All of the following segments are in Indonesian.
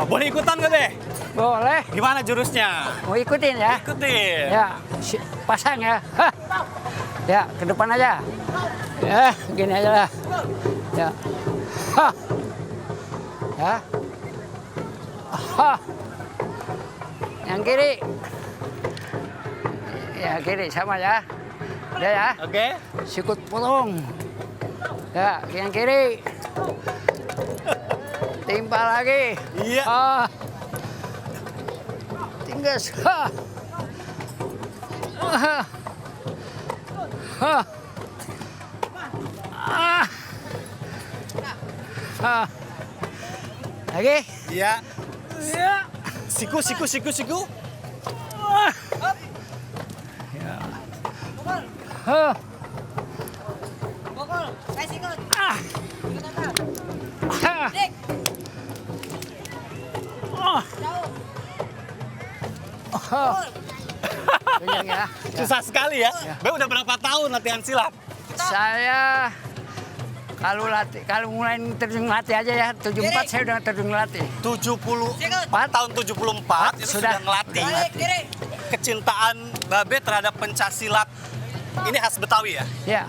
Boleh ikutan nggak, Be? Boleh. Gimana jurusnya? Mau ikutin ya? Ikutin. Ya, pasang ya. Hah. Ya, ke depan aja. Ya, gini aja lah. Ya. Hah. Ya. Hah. Yang kiri. Ya, kiri sama ya. Ya ya. Oke. Sikut potong. Ya, yang kiri. Timpa lagi. Iya. Ah. Tinggas. Ha. Ah. Ha. Ah. Ah. Lagi. Iya. Ya. Siku. Ah. Ya. Ha. Ah. Ah. Oh. Kenyang ya. Susah sekali ya. Be udah berapa tahun latihan silat? Saya kalau mulai terjun latih aja ya, 74 saya udah terjun latih. tahun 74 itu sudah ngelatih. Kecintaan Babe terhadap pencaksilat ini khas Betawi ya? Ya.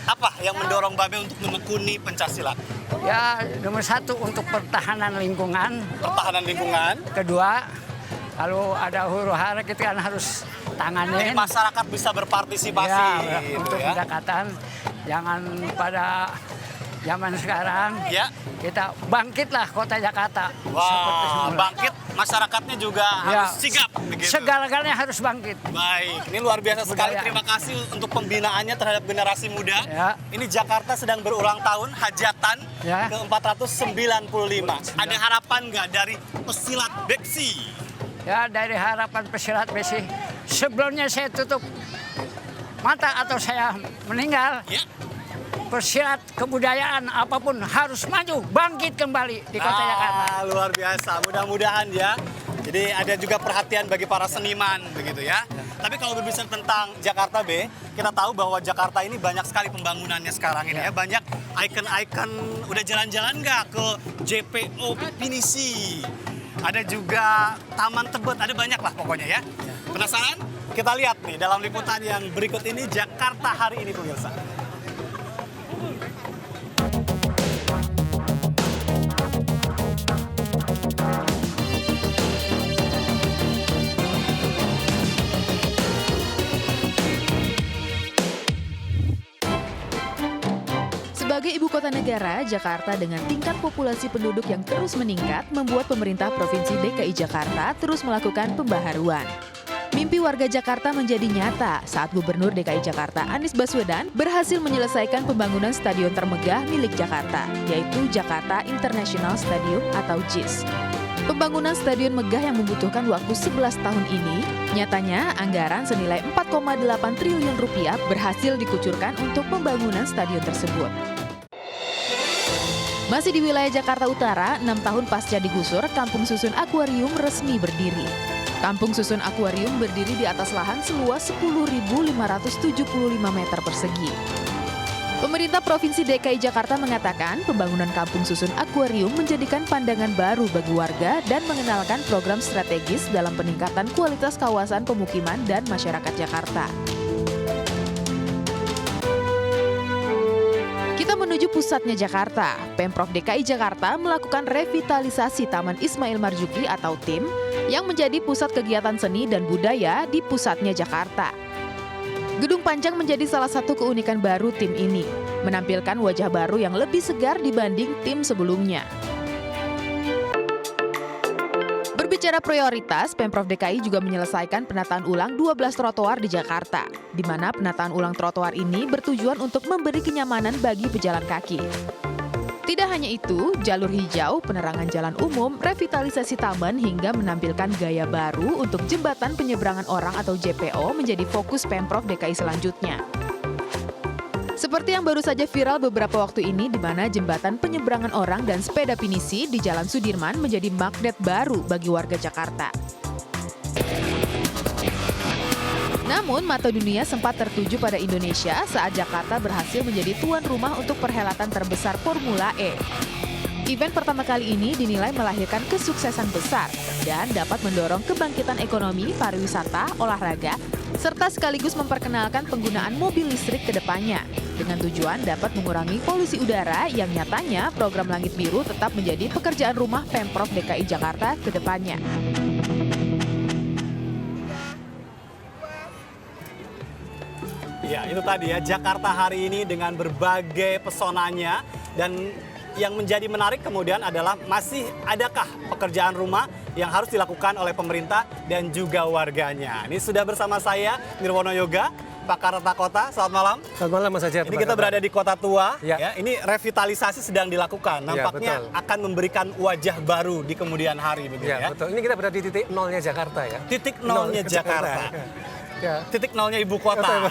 Apa yang mendorong Babe untuk menekuni pencaksilat? Ya, nomor satu untuk pertahanan lingkungan. Pertahanan lingkungan. Kedua, kalau ada huru-hara kita kan harus Jadi tanganin. masyarakat bisa berpartisipasi Ya, gitu untuk ya. pendekatan. Jangan pada zaman sekarang Ya. kita bangkitlah kota Jakarta. Seperti Wah, semula. bangkit masyarakatnya juga Ya. harus sigap begitu. Segala-galanya harus bangkit. Baik, ini luar biasa sekali. Budaya. Terima kasih untuk pembinaannya terhadap generasi muda. Ya. Ini Jakarta sedang berulang tahun hajatan Ya. ke-495. Ada harapan nggak dari pesilat Beksi? Ya, dari harapan pesilat besi. Sebelumnya saya tutup mata atau saya meninggal, Ya. pesilat kebudayaan apapun harus maju, bangkit kembali di kota Jakarta. Luar biasa. Mudah-mudahan ya. Jadi ada juga perhatian bagi para seniman begitu ya. Tapi kalau berbicara tentang Jakarta B, kita tahu bahwa Jakarta ini banyak sekali pembangunannya sekarang ini ya. Banyak ikon-ikon, udah jalan-jalan nggak ke JPO Pinisi? Ada juga Taman Tebet, ada banyak lah pokoknya ya. Penasaran? Kita lihat nih dalam liputan yang berikut ini Jakarta hari ini pemirsa. Sebagai ibu kota negara, Jakarta dengan tingkat populasi penduduk yang terus meningkat membuat pemerintah Provinsi DKI Jakarta terus melakukan pembaharuan. Mimpi warga Jakarta menjadi nyata saat Gubernur DKI Jakarta Anies Baswedan berhasil menyelesaikan pembangunan stadion termegah milik Jakarta, yaitu Jakarta International Stadium atau JIS. Pembangunan stadion megah yang membutuhkan waktu 11 tahun ini, nyatanya anggaran senilai 4,8 triliun rupiah berhasil dikucurkan untuk pembangunan stadion tersebut. Masih di wilayah Jakarta Utara, 6 tahun pasca digusur, Kampung Susun Akuarium resmi berdiri. Kampung Susun Akuarium berdiri di atas lahan seluas 10.575 meter persegi. Pemerintah Provinsi DKI Jakarta mengatakan pembangunan Kampung Susun Akuarium menjadikan pandangan baru bagi warga dan mengenalkan program strategis dalam peningkatan kualitas kawasan pemukiman dan masyarakat Jakarta. Kita menuju pusatnya Jakarta. Pemprov DKI Jakarta melakukan revitalisasi Taman Ismail Marzuki atau TIM yang menjadi pusat kegiatan seni dan budaya di pusatnya Jakarta. Gedung Panjang menjadi salah satu keunikan baru TIM ini, menampilkan wajah baru yang lebih segar dibanding TIM sebelumnya. Berbicara prioritas, Pemprov DKI juga menyelesaikan penataan ulang 12 trotoar di Jakarta, di mana penataan ulang trotoar ini bertujuan untuk memberi kenyamanan bagi pejalan kaki. Tidak hanya itu, jalur hijau, penerangan jalan umum, revitalisasi taman hingga menampilkan gaya baru untuk jembatan penyeberangan orang atau JPO menjadi fokus Pemprov DKI selanjutnya. Seperti yang baru saja viral beberapa waktu ini di mana jembatan penyeberangan orang dan sepeda pinisi di Jalan Sudirman menjadi magnet baru bagi warga Jakarta. Namun, mata dunia sempat tertuju pada Indonesia saat Jakarta berhasil menjadi tuan rumah untuk perhelatan terbesar Formula E. Event pertama kali ini dinilai melahirkan kesuksesan besar dan dapat mendorong kebangkitan ekonomi, pariwisata, olahraga, serta sekaligus memperkenalkan penggunaan mobil listrik ke depannya. Dengan tujuan dapat mengurangi polusi udara yang nyatanya program Langit Biru tetap menjadi pekerjaan rumah Pemprov DKI Jakarta ke depannya. Ya, itu tadi ya, Jakarta hari ini dengan berbagai pesonanya. Dan yang menjadi menarik kemudian adalah masih adakah pekerjaan rumah yang harus dilakukan oleh pemerintah dan juga warganya. Ini sudah bersama saya, Nirwono Yoga, pakar tata kota. Selamat malam. Selamat malam Mas Hajar. Ini kita berada di Kota Tua. Ya. Ya, ini revitalisasi sedang dilakukan. Nampaknya betul. akan memberikan wajah baru di kemudian hari. Begitu ya. Betul. Ini kita berada di titik nolnya Jakarta ya. Titik nolnya Jakarta. Ya. Titik nolnya ibu kota.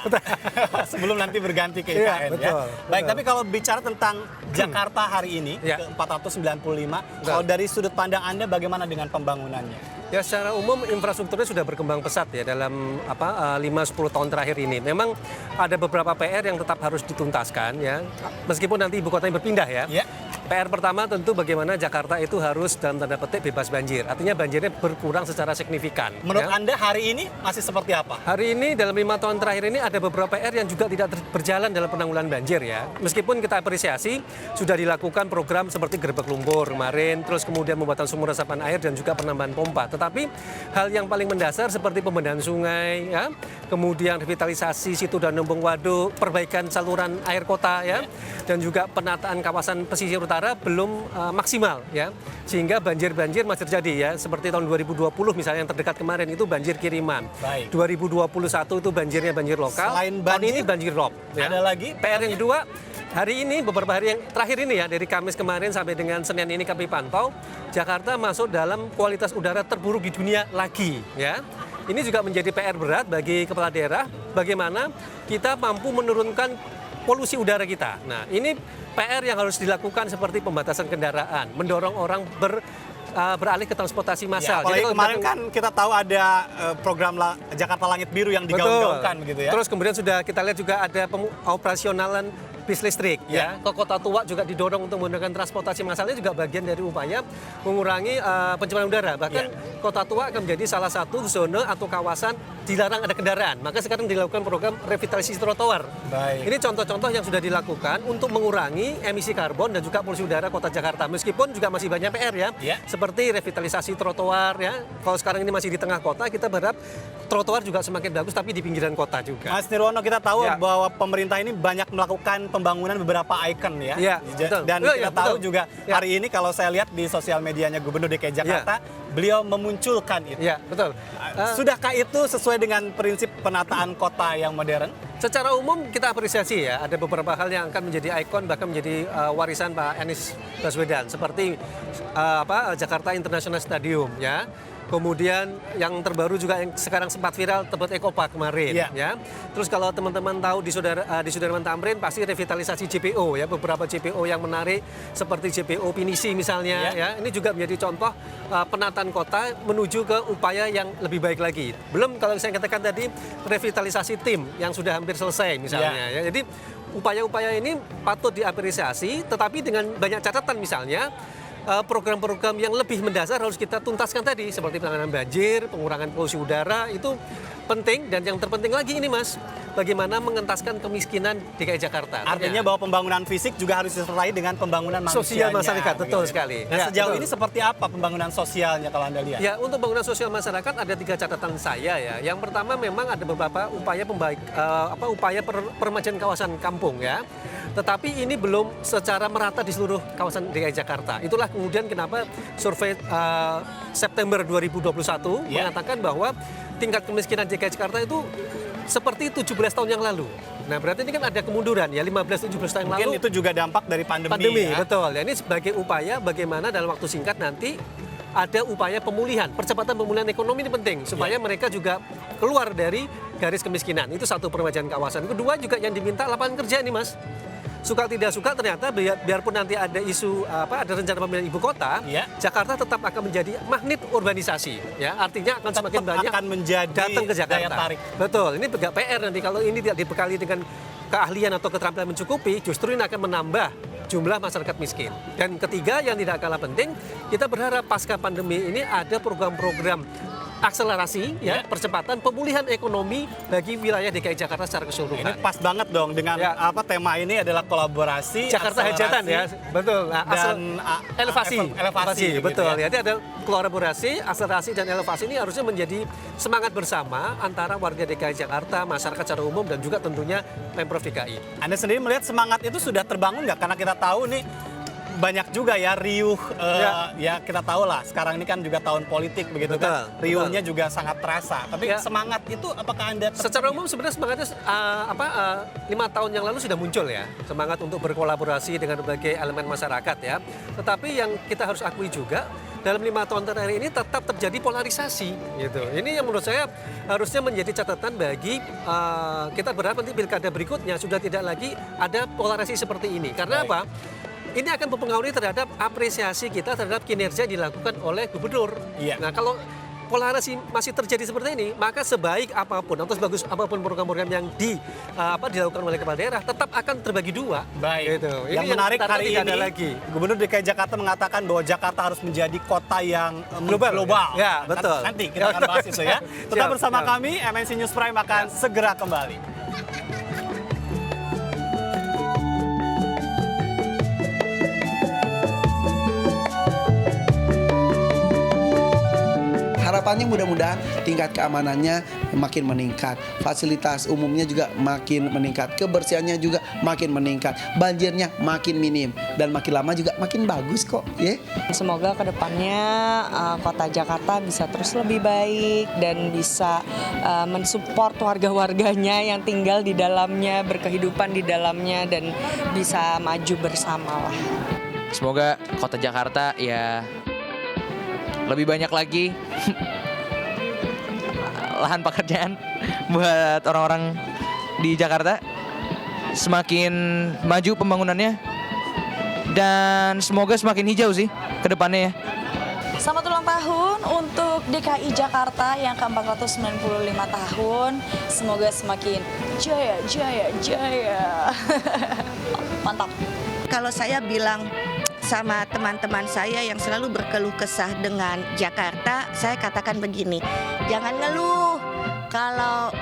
Sebelum nanti berganti ke Iya, IKN ya. betul, Baik, betul. tapi kalau bicara tentang Jakarta hari ini Ya. ke 495, kalau dari sudut pandang Anda bagaimana dengan pembangunannya? Ya, secara umum infrastrukturnya sudah berkembang pesat ya dalam 5-10 tahun terakhir ini. Memang ada beberapa PR yang tetap harus dituntaskan ya. Meskipun nanti ibu kotanya berpindah ya. Ya. PR pertama tentu bagaimana Jakarta itu harus dalam tanda petik bebas banjir. Artinya banjirnya berkurang secara signifikan. Menurut ya. Anda hari ini masih seperti apa? Hari ini dalam 5 tahun terakhir ini ada beberapa PR yang juga tidak berjalan dalam penanggulangan banjir ya. Meskipun kita apresiasi sudah dilakukan program seperti gerbek lumpur kemarin, terus kemudian pembuatan sumur resapan air dan juga penambahan pompa. Tetapi hal yang paling mendasar seperti pembenahan sungai ya, kemudian revitalisasi situ dan lumbung waduk, perbaikan saluran air kota ya, dan juga penataan kawasan pesisir utara belum maksimal ya. Sehingga banjir-banjir masih terjadi ya, seperti tahun 2020 misalnya yang terdekat kemarin itu banjir kiriman. Baik. 2021 itu banjirnya banjir lokal. Selain Tahun banjir, ini banjir rob. Ya. ada lagi? PR yang kedua, hari ini beberapa hari yang terakhir ini ya, dari Kamis kemarin sampai dengan Senin ini kami pantau, Jakarta masuk dalam kualitas udara terburuk di dunia lagi ya. Ini juga menjadi PR berat bagi kepala daerah, bagaimana kita mampu menurunkan polusi udara kita. Nah, ini PR yang harus dilakukan seperti pembatasan kendaraan, mendorong orang beralih ke transportasi Ya, massal. apalagi kalau kemarin kita- kan kita tahu ada program Jakarta Langit Biru yang digaung-gaungkan begitu ya. Terus kemudian sudah kita lihat juga ada operasionalan bis listrik ya. Ke Kota Tua juga didorong untuk menggunakan transportasi massalnya juga bagian dari upaya mengurangi pencemaran udara. Bahkan Kota Tua akan menjadi salah satu zona atau kawasan dilarang ada kendaraan. Maka sekarang dilakukan program revitalisasi trotoar. Baik. Ini contoh-contoh yang sudah dilakukan untuk mengurangi emisi karbon dan juga polusi udara Kota Jakarta. Meskipun juga masih banyak PR ya. Ya. Seperti revitalisasi trotoar ya. Kalau sekarang ini masih di tengah kota, kita berharap trotoar juga semakin bagus tapi di pinggiran kota juga. Mas Nirwono, kita tahu Ya. bahwa pemerintah ini banyak melakukan pembangunan beberapa ikon ya. Ya, betul. Dan Ya, kita ya, tahu betul. juga Ya. hari ini kalau saya lihat di sosial medianya Gubernur DKI Jakarta, beliau memunculkan itu. Ya, betul. Sudahkah itu sesuai dengan prinsip penataan kota yang modern? Secara umum kita apresiasi ya, ada beberapa hal yang akan menjadi ikon bahkan menjadi warisan Pak Anies Baswedan seperti Jakarta International Stadium ya. Kemudian yang terbaru juga yang sekarang sempat viral Tebet Eco Park kemarin ya. Terus kalau teman-teman tahu di Sudirman Tamrin pasti revitalisasi JPO ya, beberapa JPO yang menarik seperti JPO Pinisi misalnya ya. Ini juga menjadi contoh penataan kota menuju ke upaya yang lebih baik lagi. Belum kalau saya katakan tadi revitalisasi tim yang sudah hampir selesai misalnya ya. Jadi upaya-upaya ini patut diapresiasi, tetapi dengan banyak catatan misalnya program-program yang lebih mendasar harus kita tuntaskan tadi seperti penanganan banjir, pengurangan polusi udara itu penting, dan yang terpenting lagi ini Mas, bagaimana mengentaskan kemiskinan DKI Jakarta. Artinya bahwa pembangunan fisik juga harus disertai dengan pembangunan sosial manusianya, masyarakat, betul begitu ya. sekali. Nah, Ya, sejauh betul. ini seperti apa pembangunan sosialnya kalau Anda lihat? Ya, untuk pembangunan sosial masyarakat ada 3 catatan saya ya. Yang pertama memang ada beberapa upaya peremajaan kawasan kampung ya. Tetapi ini belum secara merata di seluruh kawasan DKI Jakarta. Itulah kemudian kenapa survei September 2021 mengatakan bahwa tingkat kemiskinan DKI Jakarta itu seperti 17 tahun yang lalu. Nah, berarti ini kan ada kemunduran ya, 15-17 tahun yang Mungkin lalu. itu juga dampak dari pandemi ya. Betul. Ya, ini sebagai upaya bagaimana dalam waktu singkat nanti ada upaya pemulihan, percepatan pemulihan ekonomi ini penting supaya mereka juga keluar dari garis kemiskinan. Itu satu peremajaan kawasan. Kedua juga yang diminta lapangan kerja nih Mas. Suka tidak suka ternyata biarpun nanti ada isu ada rencana pemindahan ibu kota, Jakarta tetap akan menjadi magnet urbanisasi ya. Artinya akan semakin banyak akan menjadi datang ke Jakarta. daya tarik. Betul. Ini PR nanti kalau ini tidak dibekali dengan keahlian atau keterampilan mencukupi, justru ini akan menambah jumlah masyarakat miskin. Dan ketiga yang tidak kalah penting, kita berharap pasca pandemi ini ada program-program akselerasi percepatan pemulihan ekonomi bagi wilayah DKI Jakarta secara keseluruhan. Ini pas banget dong dengan tema ini adalah kolaborasi Jakarta Hajatan ya, betul. Nah, dan elevasi, gitu betul. ya. Jadi ada kolaborasi, akselerasi dan elevasi ini harusnya menjadi semangat bersama antara warga DKI Jakarta, masyarakat secara umum dan juga tentunya Pemprov DKI. Anda sendiri melihat semangat itu sudah terbangun nggak? Karena kita tahu nih banyak juga ya riuh, ya kita tahu lah sekarang ini kan juga tahun politik begitu kan, riuhnya juga sangat terasa. Tapi semangat itu apakah Anda secara umum sebenarnya semangatnya 5 tahun yang lalu sudah muncul ya, semangat untuk berkolaborasi dengan berbagai elemen masyarakat ya. Tetapi yang kita harus akui juga dalam 5 tahun terakhir ini tetap terjadi polarisasi gitu. Ini yang menurut saya harusnya menjadi catatan bagi kita berharap nanti pilkada berikutnya sudah tidak lagi ada polarisasi seperti ini. Karena apa? Ini akan mempengaruhi terhadap apresiasi kita terhadap kinerja yang dilakukan oleh gubernur. Iya. Nah, kalau polarisasi masih terjadi seperti ini, maka sebaik apapun atau sebagus apapun program-program yang dilakukan oleh kepala daerah tetap akan terbagi dua. Baik. Gitu. Yang menarik hari ini ada lagi. Gubernur DKI Jakarta mengatakan bahwa Jakarta harus menjadi kota yang global. Ya, betul. Nanti kita akan bahas itu ya. Tetap bersama kami, MNC News Prime akan segera kembali. Harapannya mudah-mudahan tingkat keamanannya makin meningkat, fasilitas umumnya juga makin meningkat, kebersihannya juga makin meningkat, banjirnya makin minim, dan makin lama juga makin bagus kok. Semoga kedepannya kota Jakarta bisa terus lebih baik dan bisa mensupport warga-warganya yang tinggal di dalamnya, berkehidupan di dalamnya, dan bisa maju bersama lah. Semoga kota Jakarta ya lebih banyak lagi lahan pekerjaan buat orang-orang di Jakarta, semakin maju pembangunannya, dan semoga semakin hijau sih ke depannya ya. Selamat ulang tahun untuk DKI Jakarta yang ke-495 tahun. Semoga semakin jaya, jaya, jaya. Mantap. Kalau saya bilang sama teman-teman saya yang selalu berkeluh kesah dengan Jakarta, saya katakan begini, jangan ngeluh, kalau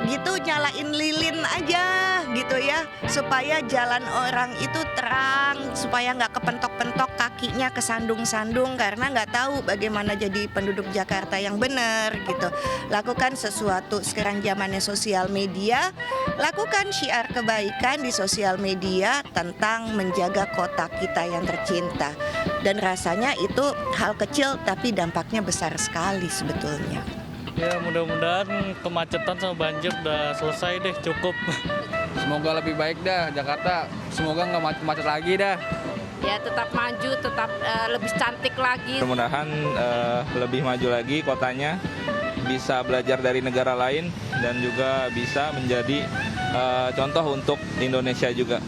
gitu nyalain lilin aja gitu ya, supaya jalan orang itu terang, supaya nggak kepentok-pentok kakinya, kesandung-sandung, karena nggak tahu bagaimana jadi penduduk Jakarta yang benar gitu. Lakukan sesuatu, sekarang zamannya sosial media, lakukan syiar kebaikan di sosial media tentang menjaga kota kita yang tercinta. Dan rasanya itu hal kecil tapi dampaknya besar sekali sebetulnya. Ya mudah-mudahan kemacetan sama banjir udah selesai deh, cukup. Semoga lebih baik dah Jakarta, semoga nggak macet lagi dah. Ya tetap maju, tetap lebih cantik lagi. Mudah-mudahan lebih maju lagi kotanya, bisa belajar dari negara lain dan juga bisa menjadi contoh untuk Indonesia juga.